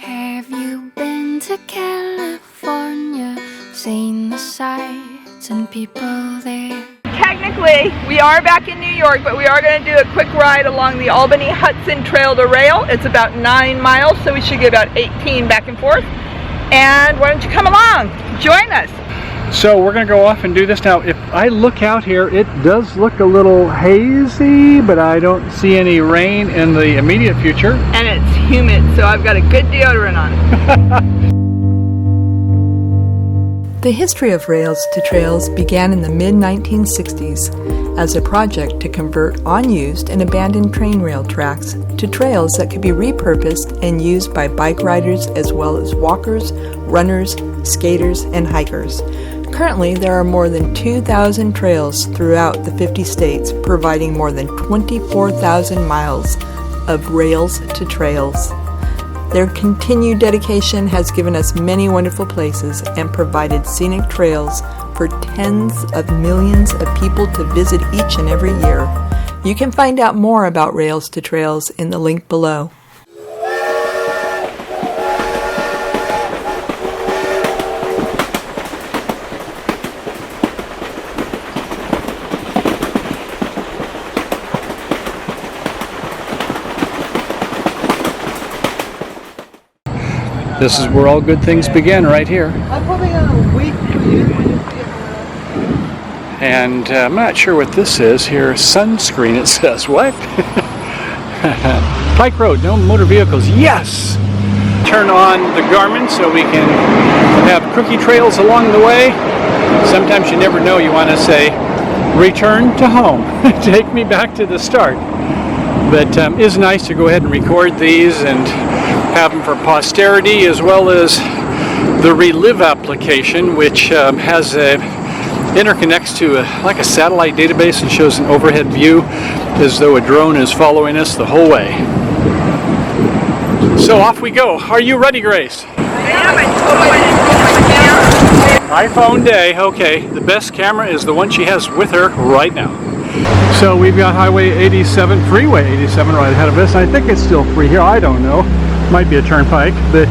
Have you been to California, seen the sights and people there? Technically, we are back in New York, but we are going to do a quick ride along the Albany-Hudson Trail to Rail. It's about 9 miles, so we should get about 18 back and forth. And why don't you come along, join us. So we're going to go off and do this now. If I look out here, it does look a little hazy, but I don't see any rain in the immediate future. And it's humid, so I've got a good deodorant on. The history of Rails-to-Trails began in the mid-1960s as a project to convert unused and abandoned train rail tracks to trails that could be repurposed and used by bike riders as well as walkers, runners, skaters, and hikers. Currently, there are more than 2,000 trails throughout the 50 states, providing more than 24,000 miles of Rails-to-Trails. Their continued dedication has given us many wonderful places and provided scenic trails for tens of millions of people to visit each and every year. You can find out more about Rails-to-Trails in the link below. This is where all good things begin, right here. I'm probably a week for you. And I'm not sure what this is here. Sunscreen, it says. What? Bike road, no motor vehicles. Yes! Turn on the Garmin so we can have cookie trails along the way. Sometimes you never know. You want to say, return to home. Take me back to the start. But it's nice to go ahead and record these and have them for posterity, as well as the Relive application, which interconnects to like a satellite database and shows an overhead view as though a drone is following us the whole way. So off we go. Are you ready, Grace? iPhone day. Okay, the best camera is the one she has with her right now. So we've got Highway 87, Freeway 87 right ahead of us. I think it's still free here. I don't know. Might be a turnpike, but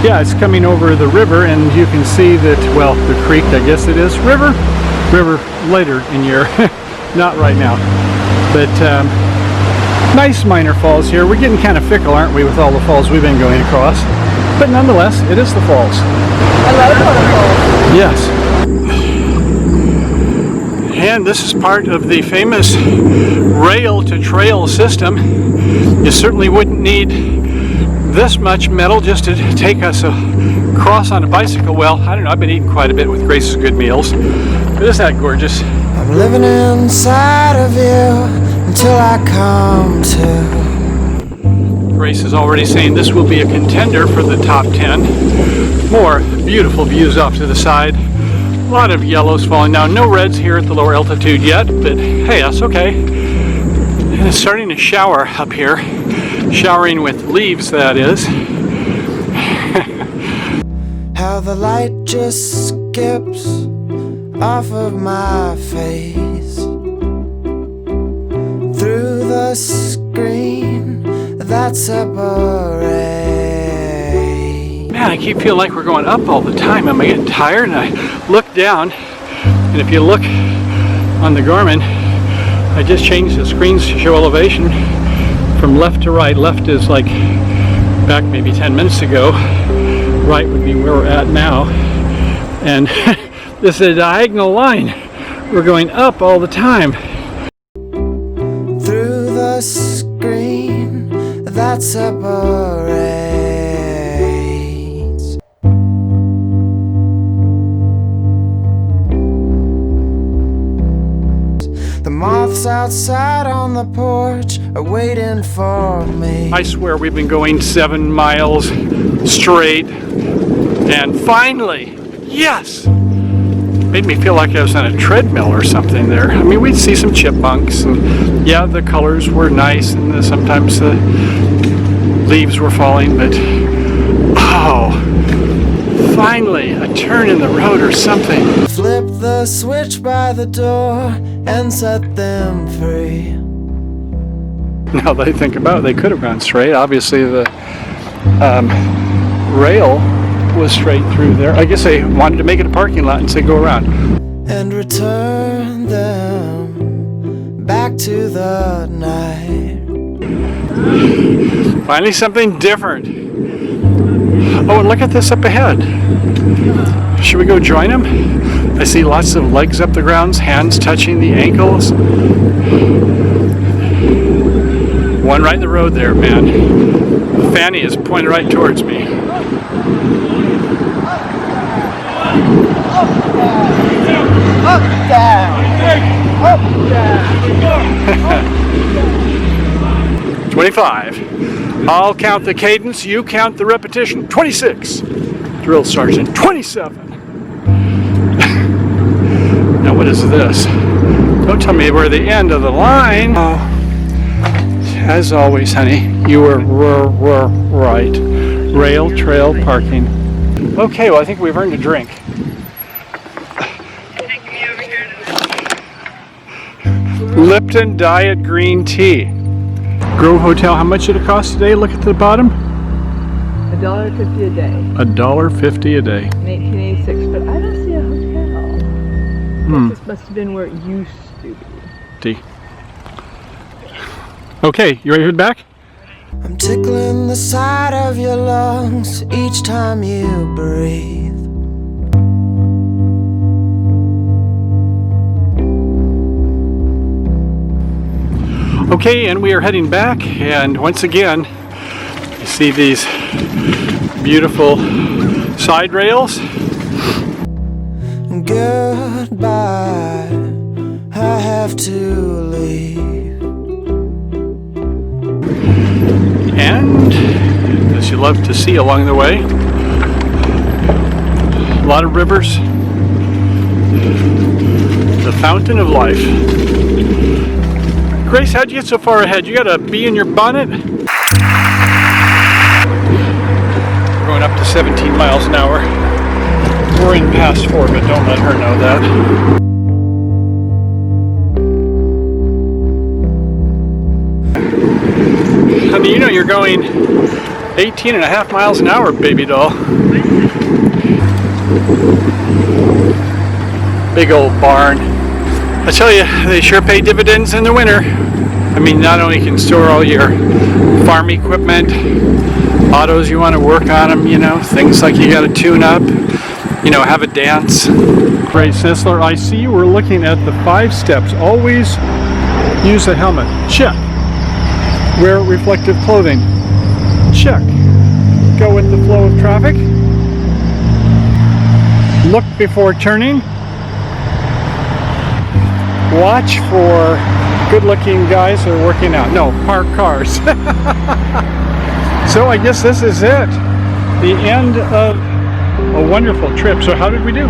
yeah, it's coming over the river, and you can see that, well, the creek, I guess it is. River later in year, not right now. But nice minor falls here. We're getting kind of fickle, aren't we, with all the falls we've been going across? But nonetheless, it is the falls. I love waterfalls. Yes. And this is part of the famous Rail-to-Trail system. You certainly wouldn't need this much metal just to take us across on a bicycle. Well, I don't know, I've been eating quite a bit with Grace's good meals. But isn't that gorgeous? I'm living inside of you until I come to. Grace is already saying this will be a contender for the top 10. More beautiful views off to the side. A lot of yellows falling down. No reds here at the lower altitude yet, but hey, that's okay. And it's starting to shower up here. Showering with leaves, that is. How the light just skips off of my face through the screen that separates. Man, I keep feeling like we're going up all the time. Am I getting tired? And I look down, and if you look on the Garmin, I just changed the screens to show elevation from left to right. Left is like back maybe 10 minutes ago. Right would be where we're at now. And this is a diagonal line. We're going up all the time. Through the screen that separates. The moths outside on the porch are waiting for me. I swear we've been going 7 miles straight, and finally, yes! Made me feel like I was on a treadmill or something there. I mean, we'd see some chipmunks, and yeah, the colors were nice, and sometimes the leaves were falling, but oh, finally, a turn in the road or something. Flip the switch by the door and set them free. Now that I think about it, they could have gone straight. Obviously the rail was straight through there. I guess they wanted to make it a parking lot and say go around. and return them back to the night. Finally something different. Oh, and look at this up ahead. Should we go join them? I see lots of legs up the grounds, hands touching the ankles. One right in the road there, man. Fanny is pointed right towards me. Up, down, up, down. 25. I'll count the cadence, you count the repetition. 26. Drill sergeant. 27. Now what is this? Don't tell me we're the end of the line. Oh, as always, honey, you were right. Rail trail parking. Okay, well I think we've earned a drink. Lipton Diet Green Tea. Grove Hotel, how much did it cost today? Look at the bottom. $1.50 a day. $1.50 a day. In 1886, but I don't see a hotel. This must have been where it used to be. Tea. Okay, you ready to head back? I'm tickling the side of your lungs each time you breathe. Okay, and we are heading back, and once again, you see these beautiful side rails. Goodbye, I have to leave. And, as you love to see along the way, a lot of rivers, the fountain of life. Grace, how'd you get so far ahead? You got a bee in your bonnet? We're going up to 17 miles an hour. We're in past 4, but don't let her know that. Honey, you know you're going 18.5 miles an hour, baby doll. Big old barn. I tell you, they sure pay dividends in the winter. I mean, not only can store all your farm equipment, autos you want to work on them, you know, things like you got to tune up, you know, have a dance. Great, Sisler, I see you were looking at the 5 steps. Always use a helmet. Check. Wear reflective clothing. Check. Go with the flow of traffic. Look before turning. Watch for good-looking guys that are working out. No, park cars. So I guess this is it. The end of a wonderful trip. So how did we do?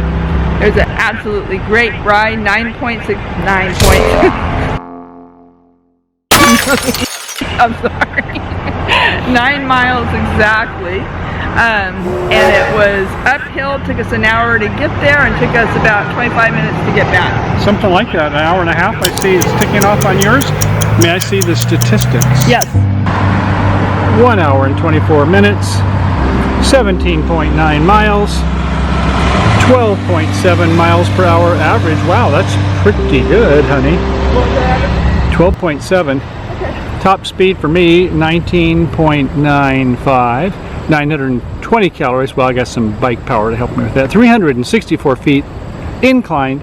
It was an absolutely great ride. 9 points. I'm sorry. 9 miles exactly. And it was uphill, took us an hour to get there, and took us about 25 minutes to get back. Something like that, an hour and a half I see is ticking off on yours. May I see the statistics? Yes. 1 hour and 24 minutes, 17.9 miles, 12.7 miles per hour average. Wow, that's pretty good, honey. What was the average? 12.7. Okay. Top speed for me, 19.95. 920 calories. Well, I got some bike power to help me with that. 364 feet inclined.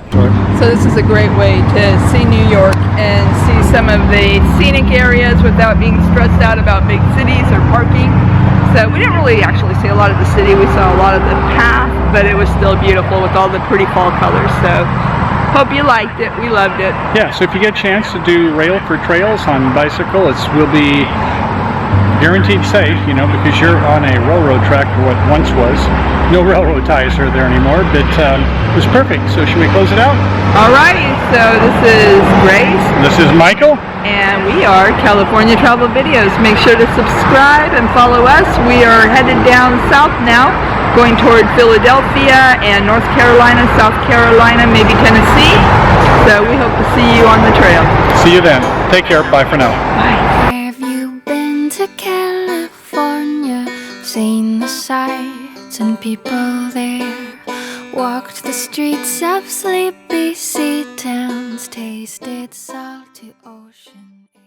So this is a great way to see New York and see some of the scenic areas without being stressed out about big cities or parking. So we didn't really actually see a lot of the city. We saw a lot of the path, but it was still beautiful with all the pretty fall colors. So hope you liked it. We loved it. Yeah, so if you get a chance to do rail for trails on bicycle, will be guaranteed safe, you know, because you're on a railroad track for what once was. No railroad ties are there anymore, but it was perfect. So should we close it out? Alrighty, so this is Grace. This is Michael. And we are California Travel Videos. Make sure to subscribe and follow us. We are headed down south now, going toward Philadelphia and North Carolina, South Carolina, maybe Tennessee. So we hope to see you on the trail. See you then. Take care. Bye for now. Bye. Have you been to California? seen the sights and people there, walked the streets of sleepy sea towns, tasted salty ocean air.